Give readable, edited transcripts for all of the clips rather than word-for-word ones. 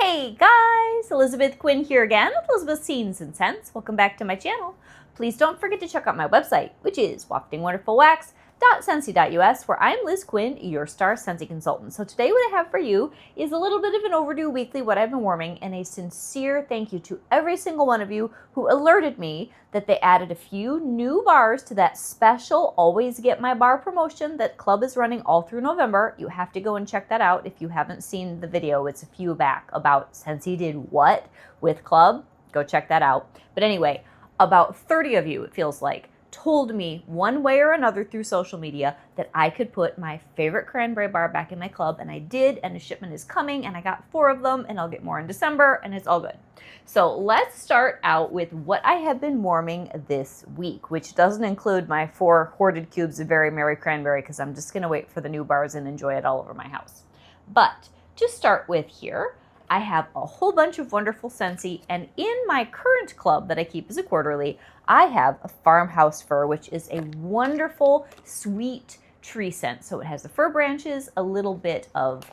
Hey guys, Elizabeth Quinn here again with Elizabeth's Scenes and Scents. Welcome back to my channel. Please don't forget to check out my website, which is waftingwonderfulwax.scentsy.us, where I'm Liz Quinn, your star Scentsy consultant. So today what I have for you is a little bit of an overdue weekly what I've been warming, and a sincere thank you to every single one of you who alerted me that they added a few new bars to that special Always Get My Bar promotion that Club is running all through November. You have to go and check that out if you haven't seen the video. It's a few back about Scentsy did what with Club. Go check that out. But anyway, about 30 of you, it feels like, told me one way or another through social media that I could put my favorite cranberry bar back in my club, and I did, and a shipment is coming, and I got 4 of them, and I'll get more in December, and it's all good. So let's start out with what I have been warming this week, which doesn't include my 4 hoarded cubes of Very Merry Cranberry, because I'm just going to wait for the new bars and enjoy it all over my house. But to start with here, I have a whole bunch of wonderful Scentsy, and in my current club that I keep as a quarterly, I have a Farmhouse Fir, which is a wonderful, sweet tree scent. So it has the fir branches, a little bit of,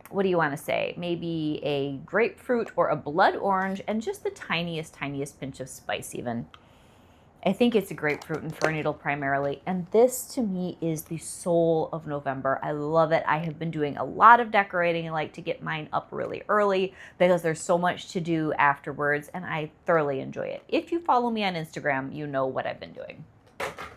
what do you want to say, maybe a grapefruit or a blood orange, and just the tiniest pinch of spice even. I think it's a grapefruit and fir needle primarily, and this to me is the soul of November. I love it. I have been doing a lot of decorating. I like to get mine up really early because there's so much to do afterwards, and I thoroughly enjoy it. If you follow me on Instagram, you know what I've been doing.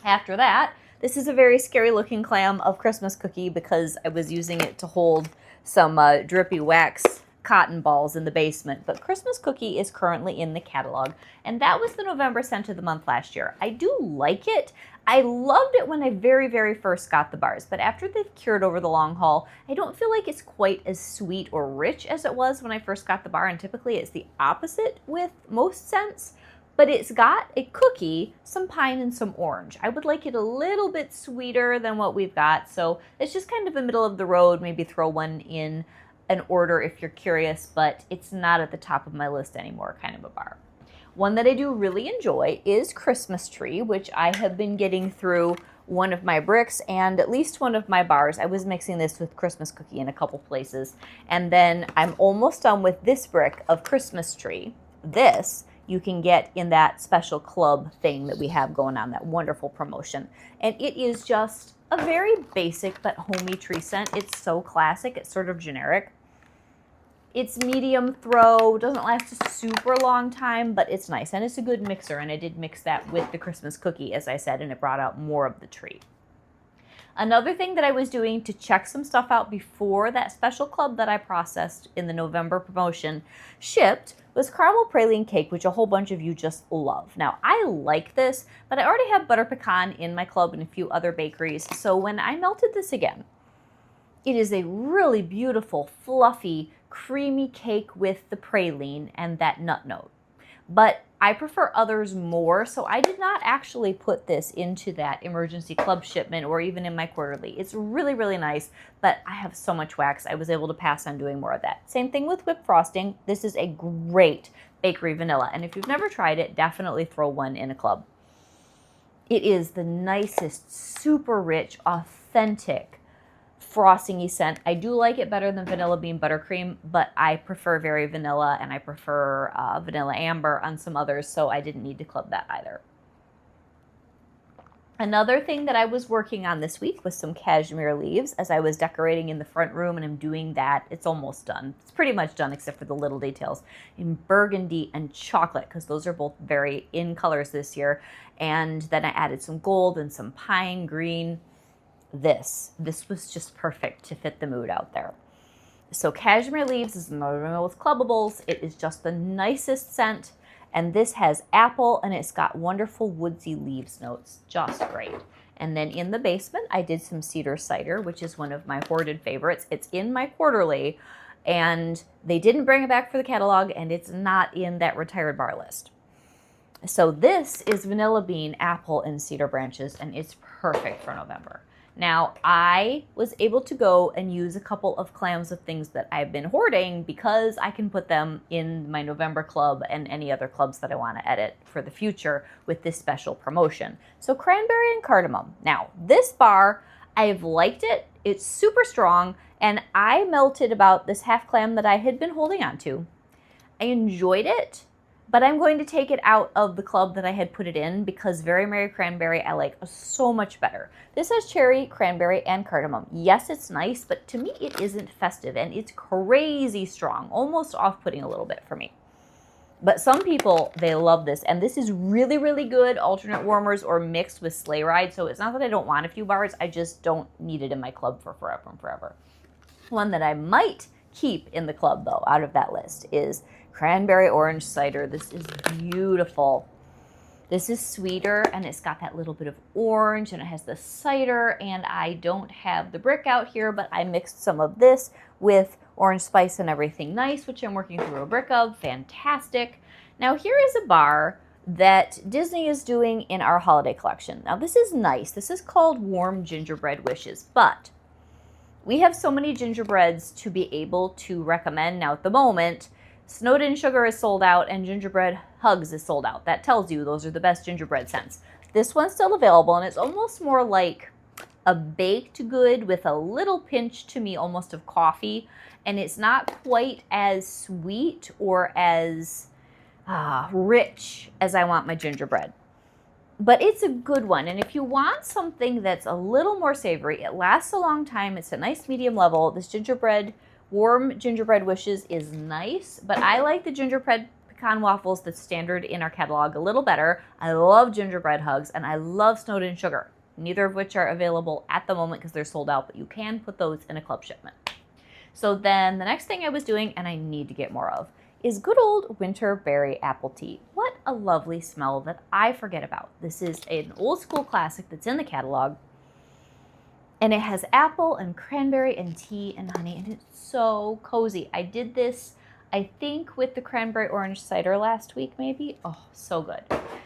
After that, this is a very scary looking clam of Christmas cookie because I was using it to hold some drippy wax cotton balls in the basement, but Christmas Cookie is currently in the catalog, and that was the November scent of the month last year. I do like it. I loved it when I very first got the bars, but after they've cured over the long haul, I don't feel like it's quite as sweet or rich as it was when I first got the bar, and typically it's the opposite with most scents, but it's got a cookie, some pine, and some orange. I would like it a little bit sweeter than what we've got, so it's just kind of a middle of the road, maybe throw one in an order if you're curious, but it's not at the top of my list anymore kind of a bar. One that I do really enjoy is Christmas Tree, which I have been getting through one of my bricks and at least one of my bars. I was mixing this with Christmas Cookie in a couple places, and then I'm almost done with this brick of Christmas Tree. This you can get in that special club thing that we have going on, that wonderful promotion, and it is just a very basic but homey tree scent. It's so classic, it's sort of generic. It's medium throw, doesn't last a super long time, but it's nice, and it's a good mixer, and I did mix that with the Christmas Cookie, as I said, and it brought out more of the tree. Another thing that I was doing to check some stuff out before that special club that I processed in the November promotion shipped was caramel praline cake, which a whole bunch of you just love. Now, I like this, but I already have butter pecan in my club and a few other bakeries, so when I melted this again, it is a really beautiful, fluffy, creamy cake with the praline and that nut note. But I prefer others more, so I did not actually put this into that emergency club shipment or even in my quarterly. It's really nice, but I have so much wax, I was able to pass on doing more of that. Same thing with whipped frosting. This is a great bakery vanilla, and if you've never tried it, definitely throw one in a club. It is the nicest, super rich, authentic frosting-y scent. I do like it better than vanilla bean buttercream, but I prefer very vanilla, and I prefer vanilla amber on some others, so I didn't need to club that either. Another thing that I was working on this week was some cashmere leaves as I was decorating in the front room, and I'm doing that. It's almost done. It's pretty much done except for the little details in burgundy and chocolate, because those are both very in colors this year. And then I added some gold and some pine green. This was just perfect to fit the mood out there. So cashmere leaves is another one with clubbables. It is just the nicest scent, and this has apple, and it's got wonderful woodsy leaves notes, just great. And then in the basement, I did some cedar cider, which is one of my hoarded favorites. It's in my quarterly, and they didn't bring it back for the catalog, and it's not in that retired bar list. So this is vanilla bean, apple, and cedar branches, and it's perfect for November. Now, I was able to go and use a couple of clams of things that I've been hoarding because I can put them in my November club and any other clubs that I want to edit for the future with this special promotion. So cranberry and cardamom. Now, this bar, I've liked it. It's super strong, And I melted about this half clam that I had been holding on to. I enjoyed it, but I'm going to take it out of the club that I had put it in because Very Merry Cranberry I like so much better. This has cherry, cranberry, and cardamom. Yes, it's nice, but to me it isn't festive, and it's crazy strong, almost off-putting a little bit for me. But some people, they love this, and this is really, really good alternate warmers or mixed with Sleigh Ride, so it's not that I don't want a few bars, I just don't need it in my club for forever and forever. One that I might keep in the club, though, out of that list is Cranberry Orange Cider. This is beautiful. This is sweeter, and it's got that little bit of orange, and it has the cider, and I don't have the brick out here, but I mixed some of this with orange spice and everything nice, which I'm working through a brick of. Fantastic. Now, here is a bar that Disney is doing in our holiday collection. Now, this is nice. This is called Warm Gingerbread Wishes, but we have so many gingerbreads to be able to recommend. Now, at the moment, Snowed In Sugar is sold out and Gingerbread Hugs is sold out. That tells you those are the best gingerbread scents. This one's still available, and it's almost more like a baked good with a little pinch, to me, almost of coffee. And it's not quite as sweet or as rich as I want my gingerbread. But it's a good one, and if you want something that's a little more savory, it lasts a long time, it's a nice medium level. This Warm Gingerbread Wishes is nice, but I like the gingerbread pecan waffles that's standard in our catalog a little better. I love gingerbread hugs, and I love Snowed In Sugar, neither of which are available at the moment because they're sold out, but you can put those in a club shipment. So then the next thing I was doing, and I need to get more of, is good old winter berry apple tea. What a lovely smell that I forget about. This is an old school classic that's in the catalog, and it has apple and cranberry and tea and honey, and it's so cozy. I did this, I think, with the cranberry orange cider last week, maybe. Oh, so good.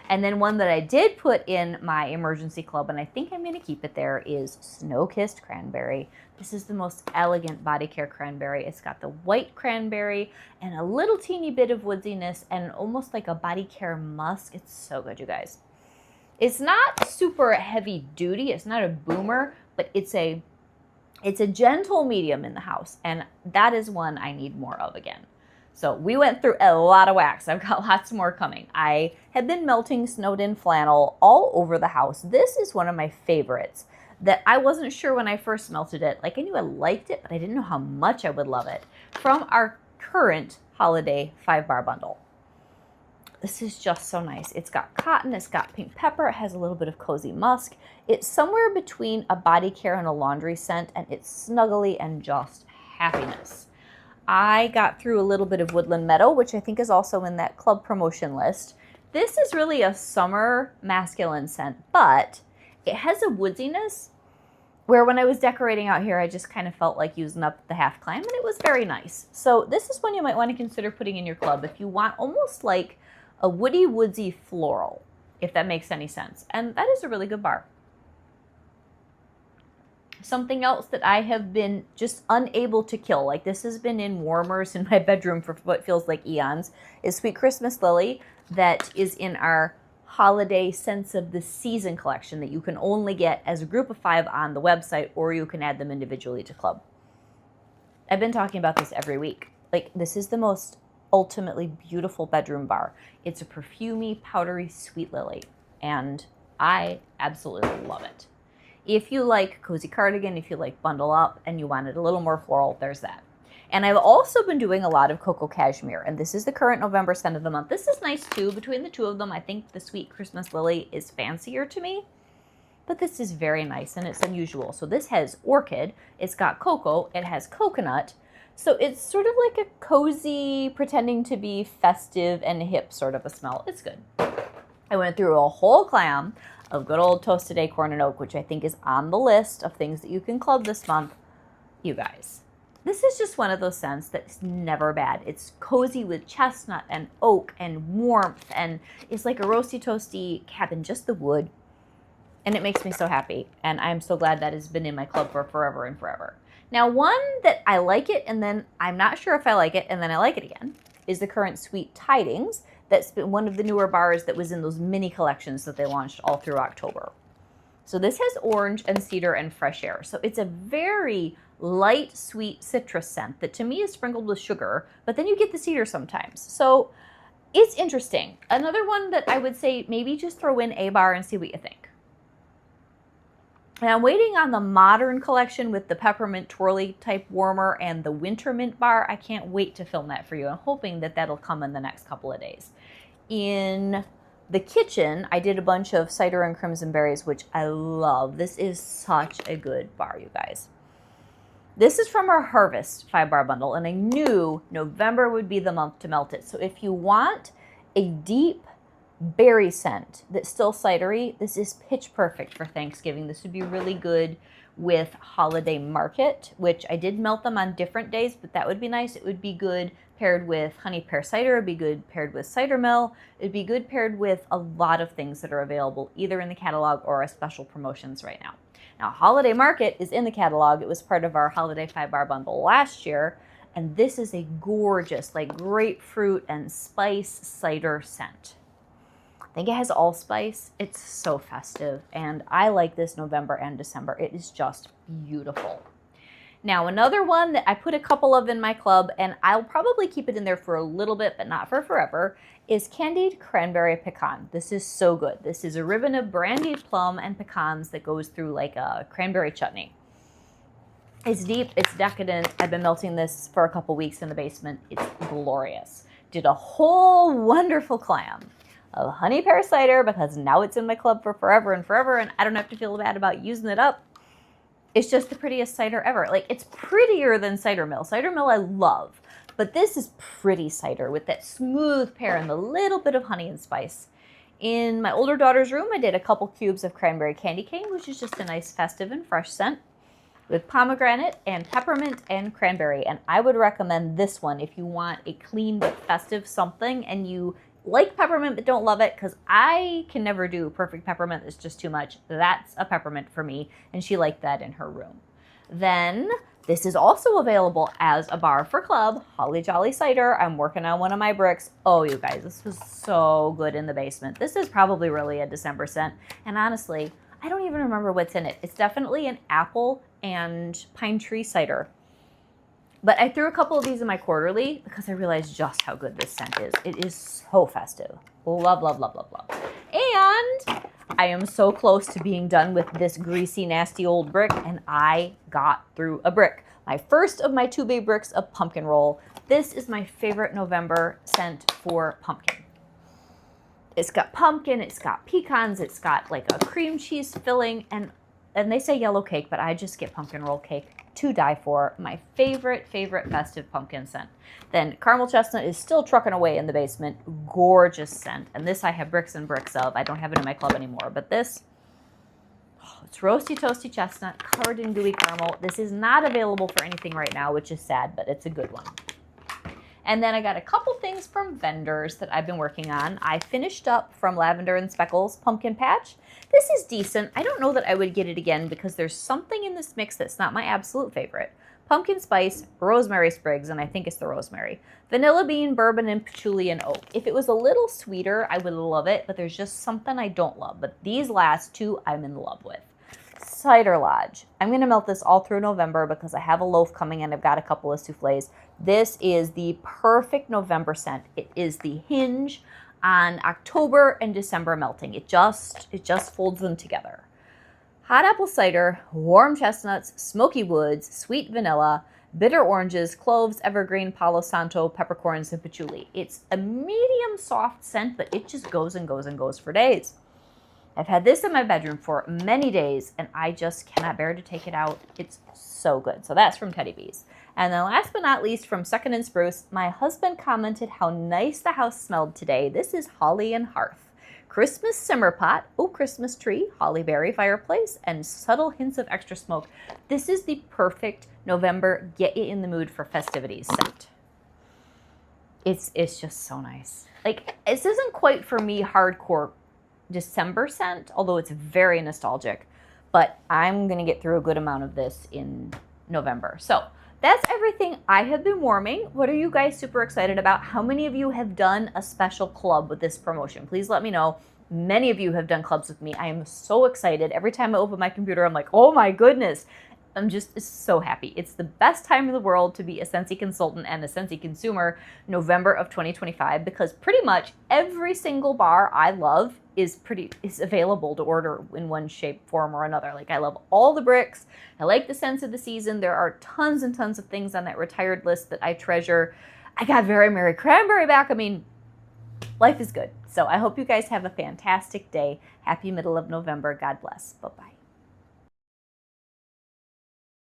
And then one that I did put in my emergency club, and I think I'm going to keep it there, is Snow-Kissed Cranberry. This is the most elegant body care cranberry. It's got the white cranberry and a little teeny bit of woodiness and almost like a body care musk. It's so good, you guys. It's not super heavy duty. It's not a boomer, but it's a gentle medium in the house, and that is one I need more of again. So we went through a lot of wax. I've got lots more coming. I have been melting Snowed In flannel all over the house. This is one of my favorites that I wasn't sure when I first melted it. Like, I knew I liked it, but I didn't know how much I would love it. From our current holiday 5-bar bundle. This is just so nice. It's got cotton, it's got pink pepper, it has a little bit of cozy musk. It's somewhere between a body care and a laundry scent, and it's snuggly and just happiness. I got through a little bit of Woodland Meadow, which I think is also in that club promotion list. This is really a summer masculine scent, but it has a woodiness where when I was decorating out here, I just kind of felt like using up the half clam, and it was very nice. So this is one you might want to consider putting in your club if you want almost like a woody, woodsy floral, if that makes any sense. And that is a really good bar. Something else that I have been just unable to kill, like this has been in warmers in my bedroom for what feels like eons, is Sweet Christmas Lily, that is in our holiday Sense of the Season collection that you can only get as a group of 5 on the website, or you can add them individually to club. I've been talking about this every week. Like, this is the most ultimately beautiful bedroom bar. It's a perfumey, powdery sweet lily, and I absolutely love it. If you like cozy cardigan, if you like bundle up and you wanted a little more floral, there's that. And I've also been doing a lot of cocoa cashmere, and this is the current November scent of the month. This is nice too. Between the two of them, I think the Sweet Christmas Lily is fancier to me, but this is very nice and it's unusual. So this has orchid, it's got cocoa, it has coconut. So it's sort of like a cozy, pretending to be festive and hip sort of a smell. It's good. I went through a whole clam of good old toasted acorn and oak, which I think is on the list of things that you can club this month. You guys, this is just one of those scents that's never bad. It's cozy with chestnut and oak and warmth, and it's like a roasty toasty cabin, just the wood. And it makes me so happy, and I'm so glad that has been in my club for forever and forever. Now, one that I like it, and then I'm not sure if I like it, and then I like it again, is the current Sweet Tidings. That's been one of the newer bars that was in those mini collections that they launched all through October. So this has orange and cedar and fresh air. So it's a very light, sweet citrus scent that to me is sprinkled with sugar, but then you get the cedar sometimes. So it's interesting. Another one that I would say maybe just throw in a bar and see what you think. And I'm waiting on the modern collection with the peppermint twirly type warmer and the winter mint bar. I can't wait to film that for you. I'm hoping that that'll come in the next couple of days. In the kitchen, I did a bunch of cider and crimson berries, which I love. This is such a good bar, you guys. This is from our Harvest 5-bar bundle, and I knew November would be the month to melt it. So if you want a deep berry scent that's still cidery, this is pitch perfect for Thanksgiving. This would be really good with holiday market, which I did melt them on different days, but that would be nice. It would be good paired with honey pear cider. It'd be good paired with cider mill. It'd be good paired with a lot of things that are available either in the catalog or as special promotions right now. Now, holiday market is in the catalog. It was part of our holiday 5-bar bundle last year, and this is a gorgeous, like grapefruit and spice cider scent. I think it has allspice. It's so festive, and I like this November and December. It is just beautiful. Now, another one that I put a couple of in my club, and I'll probably keep it in there for a little bit, but not for forever, is candied cranberry pecan. This is so good. This is a ribbon of brandied plum and pecans that goes through like a cranberry chutney. It's deep, it's decadent. I've been melting this for a couple weeks in the basement. It's glorious. Did a whole wonderful clam of honey pear cider because now it's in my club for forever and forever, and I don't have to feel bad about using it up. It's just the prettiest cider ever. Like, it's prettier than cider mill. Cider mill I love, but this is pretty cider with that smooth pear and the little bit of honey and spice. In my older daughter's room, I did a couple cubes of cranberry candy cane, which is just a nice festive and fresh scent, with pomegranate and peppermint and cranberry. And I would recommend this one if you want a clean but festive something and you like peppermint but don't love it, because I can never do perfect peppermint. It's just too much. That's a peppermint for me, and she liked that in her room. Then this is also available as a bar for club, Holly Jolly Cider. I'm working on one of my bricks. Oh, you guys, this was so good in the basement. This is probably really a December scent, and honestly, I don't even remember what's in it. It's definitely an apple and pine tree cider. But I threw a couple of these in my quarterly because I realized just how good this scent is. It is so festive. Love, love, love, love, love. And I am so close to being done with this greasy, nasty old brick, and I got through a brick. My first of my 2 big bricks of pumpkin roll. This is my favorite November scent for pumpkin. It's got pumpkin, it's got pecans, it's got like a cream cheese filling, and they say yellow cake, but I just get pumpkin roll cake to die for. My favorite festive pumpkin scent. Then caramel chestnut is still trucking away in the basement. Gorgeous scent. And this I have bricks and bricks of. I don't have it in my club anymore. But this, it's roasty toasty chestnut covered in gooey caramel. This is not available for anything right now, which is sad, but it's a good one. And then I got a couple things from vendors that I've been working on. I finished up from Lavender and Speckles Pumpkin Patch. This is decent. I don't know that I would get it again because there's something in this mix that's not my absolute favorite. Pumpkin spice, rosemary sprigs, and I think it's the rosemary. Vanilla bean, bourbon, and patchouli and oak. If it was a little sweeter, I would love it, but there's just something I don't love. But these last 2, I'm in love with. Cider Lodge. I'm going to melt this all through November because I have a loaf coming and I've got a couple of souffles. This is the perfect November scent. It is the hinge on October and December melting. It just folds them together. Hot apple cider, warm chestnuts, smoky woods, sweet vanilla, bitter oranges, cloves, evergreen, palo santo, peppercorns, and patchouli. It's a medium soft scent, but it just goes and goes and goes for days. I've had this in my bedroom for many days, and I just cannot bear to take it out. It's so good. So that's from Teddy Bees. And then last but not least, from Second and Spruce, my husband commented how nice the house smelled today. This is Holly and Hearth. Christmas simmer pot, Christmas tree, holly berry fireplace, and subtle hints of extra smoke. This is the perfect November get you in the mood for festivities scent. It's just so nice. Like, this isn't quite for me hardcore December scent, although it's very nostalgic, but I'm going to get through a good amount of this in November. So that's everything I have been warming. What are you guys super excited about? How many of you have done a special club with this promotion? Please let me know. Many of you have done clubs with me. I am so excited. Every time I open my computer, I'm like, oh my goodness. I'm just so happy. It's the best time in the world to be a Scentsy consultant and a Scentsy consumer, November of 2025, because pretty much every single bar I love is available to order in one shape, form, or another. Like, I love all the bricks. I like the scents of the season. There are tons and tons of things on that retired list that I treasure. I got Very Merry Cranberry back. I mean, life is good. So I hope you guys have a fantastic day. Happy middle of November. God bless. Bye-bye.